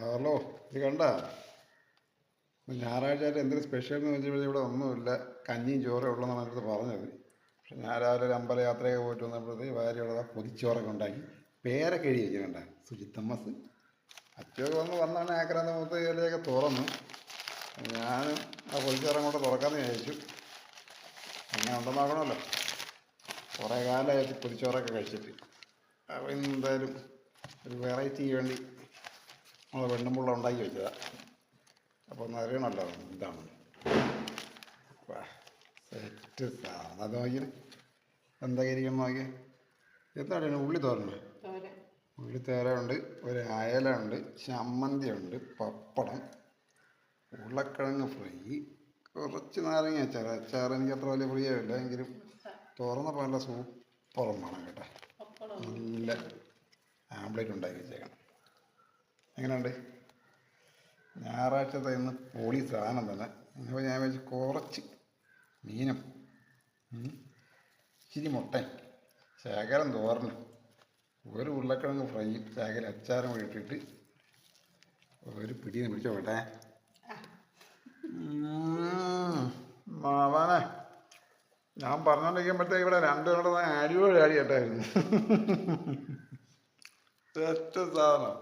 Hello, ഇത് കണ്ട ഞായറാഴ്ചയായിട്ട് എന്തൊരു സ്പെഷ്യൽ എന്ന് വെച്ചാൽ ഇവിടെ ഒന്നുമില്ല, കഞ്ഞിയും ചോറും ഉള്ളതെന്നാണ് എൻ്റെ അടുത്ത് പറഞ്ഞത്. പക്ഷെ ഞാൻ രാവിലെ ഒരു അമ്പല യാത്രയൊക്കെ പോയിട്ട് വന്നപ്പോഴത്തേക്ക് ഭാര്യയോടെ പൊതിച്ചോറൊക്കെ ഉണ്ടാക്കി പേരൊക്കെ എഴുതി വെച്ചിട്ടുണ്ട സുജിത്തമ്മസ് അച്ഛയൊക്കെ വന്നാണ് ആക്രാന്ത മൊത്തം ഇലയൊക്കെ തുറന്നു. ഞാനും ആ പൊതിച്ചോറും കൊണ്ട് തുറക്കാമെന്ന് വിചാരിച്ചു. അങ്ങനെ ഉണ്ടെന്ന് നോക്കണമല്ലോ, കുറേ കാലമായിട്ട് പൊതിച്ചോറൊക്കെ കഴിച്ചിട്ട്. അപ്പോൾ ഇന്ന് എന്തായാലും ഒരു വെറൈറ്റിക്ക് വേണ്ടി നമ്മൾ വെണ്ണുമ്പുള്ള ഉണ്ടാക്കി വെച്ചതാണ്. അപ്പോൾ ഒന്ന് അറിയണമല്ലോ എന്താണ് സെറ്റ് സാധനം. അത് നോക്കി എന്തൊക്കെ ഇരിക്കും നോക്കി. എന്താണ് ഉള്ളി തോരണ്, ഉള്ളി തോരയുണ്ട്, ഒരു അയല ഉണ്ട്, ചമ്മന്തി ഉണ്ട്, പപ്പടം, ഉരുളക്കിഴങ്ങ് ഫ്രൈ, കുറച്ച് നാരങ്ങ അച്ചാർ. അച്ചാർ എനിക്ക് അത്ര വലിയ പ്രിയമില്ല, എങ്കിലും തുറന്നപ്പോൾ നല്ല സൂപ്പറും വേണം കേട്ടോ. നല്ല ആംപ്ലേറ്റ് ഉണ്ടാക്കി വെച്ചേക്കണം. എങ്ങനെയുണ്ട്? ഞായറാഴ്ചത്തെ ഇന്ന് പൊളി സാധനം തന്നെ. അപ്പോൾ ഞാൻ വെച്ച് കുറച്ച് മീനും ഇച്ചിരി മുട്ടയും ശകലം തോരനും ഒരു ഉരുളക്കിഴങ്ങ് ഫ്രൈയും ശകലം അച്ചാറും കൂടി ഇട്ടിട്ട് ഒരു പിടിന്ന് പിടിച്ചോ കേട്ടെ. മാവാനെ ഞാൻ പറഞ്ഞോണ്ടിരിക്കുമ്പോഴത്തേക്ക് ഇവിടെ രണ്ടുപേരുടെ അടിപൊളി അടി കേട്ടായിരുന്നു. സെറ്റ് സാധനം.